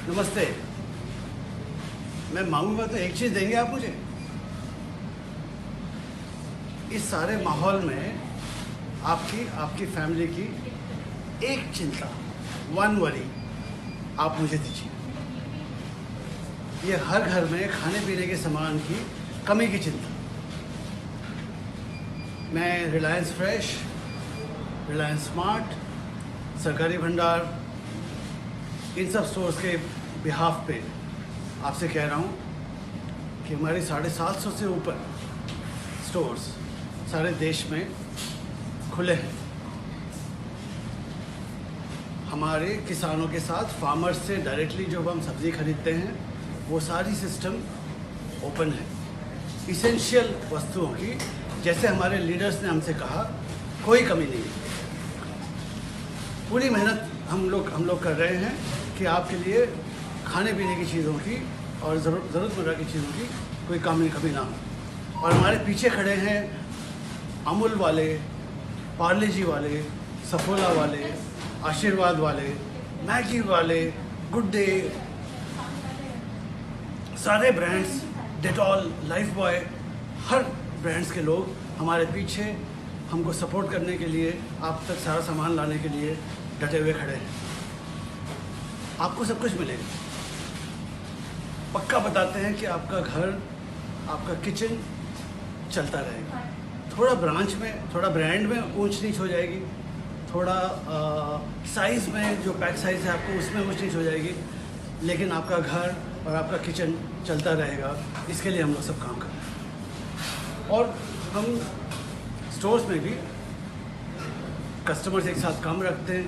नमस्ते। मैं मांगूंगा तो एक चीज़ देंगे आप मुझे? इस सारे माहौल में आपकी फैमिली की एक चिंता, वन वरी आप मुझे दीजिए। ये हर घर में खाने पीने के सामान की कमी की चिंता। मैं रिलायंस फ्रेश, रिलायंस स्मार्ट, सरकारी भंडार, इन सब स्टोर्स के बिहाफ पे आपसे कह रहा हूँ कि हमारे 750 से ऊपर स्टोर्स सारे देश में खुले हैं। हमारे किसानों के साथ फार्मर्स से डायरेक्टली जो हम सब्ज़ी खरीदते हैं वो सारी सिस्टम ओपन है। इसेंशियल वस्तुओं की, जैसे हमारे लीडर्स ने हमसे कहा, कोई कमी नहीं है। पूरी मेहनत हम लोग कर रहे हैं कि आपके लिए खाने पीने की चीज़ों की और ज़रूरतमंद की चीज़ों की कोई कमी ना हो। और हमारे पीछे खड़े हैं अमूल वाले, पार्ले जी वाले, सफोला वाले, आशीर्वाद वाले, मैगी वाले, गुड डे, सारे ब्रांड्स, डेटॉल, लाइफ बॉय, हर ब्रांड्स के लोग हमारे पीछे हमको सपोर्ट करने के लिए, आप तक सारा सामान लाने के लिए डटे हुए खड़े हैं। आपको सब कुछ मिलेगा। पक्का बताते हैं कि आपका घर, आपका किचन चलता रहेगा। थोड़ा ब्रांच में, थोड़ा ब्रांड में ऊंच नीच हो जाएगी, थोड़ा साइज़ में, जो पैक साइज़ है आपको उसमें ऊंच नीच हो जाएगी, लेकिन आपका घर और आपका किचन चलता रहेगा। इसके लिए हम लोग सब काम कर रहे हैं। और हम स्टोर्स में भी कस्टमर्स एक साथ कम रखते हैं।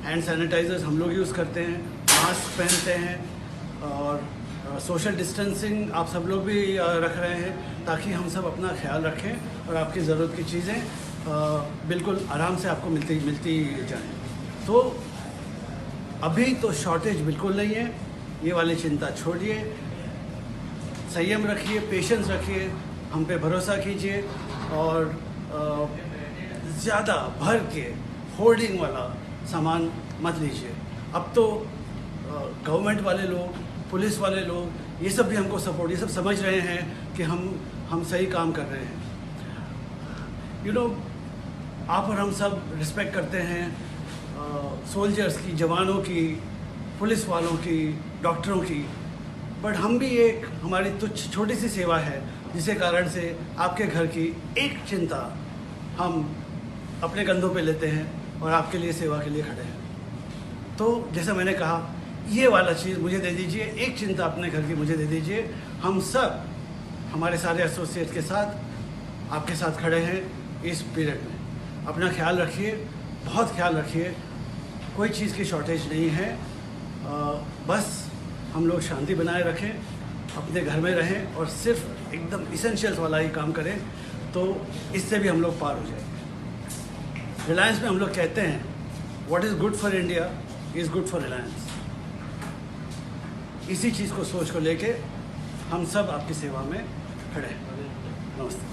हैंड सैनिटाइजर्स हम लोग यूज़ करते हैं, मास्क पहनते हैं और सोशल डिस्टेंसिंग आप सब लोग भी रख रहे हैं, ताकि हम सब अपना ख्याल रखें और आपकी ज़रूरत की चीज़ें बिल्कुल आराम से आपको मिलती जाएं। तो अभी तो शॉर्टेज बिल्कुल नहीं है। ये वाली चिंता छोड़िए, संयम रखिए, पेशेंस रखिए, हम पे भरोसा कीजिए और ज़्यादा भर के होर्डिंग वाला सामान मत लीजिए। अब तो गवर्नमेंट वाले लोग, पुलिस वाले लोग, ये सब भी हमको सपोर्ट, ये सब समझ रहे हैं कि हम सही काम कर रहे हैं। आप और हम सब रिस्पेक्ट करते हैं सोल्जर्स की, जवानों की, पुलिस वालों की, डॉक्टरों की, बट हम भी हमारी तुच्छ छोटी सी सेवा है, जिसके कारण से आपके घर की एक चिंता हम अपने कंधों पे लेते हैं और आपके लिए सेवा के लिए खड़े हैं। तो जैसा मैंने कहा, ये वाला चीज़ मुझे दे दीजिए, एक चिंता अपने घर की मुझे दे दीजिए। हम सब हमारे सारे एसोसिएट के साथ आपके साथ खड़े हैं इस पीरियड में। अपना ख्याल रखिए, बहुत ख्याल रखिए। कोई चीज़ की शॉर्टेज नहीं है। बस हम लोग शांति बनाए रखें, अपने घर में रहें और सिर्फ एकदम इसेंशियल्स वाला ही काम करें, तो इससे भी हम लोग पार हो जाएंगे। रिलायंस में हम लोग कहते हैं, what is good for India is good for Reliance. इसी चीज़ को, सोच को लेके हम सब आपकी सेवा में खड़े हैं। नमस्ते।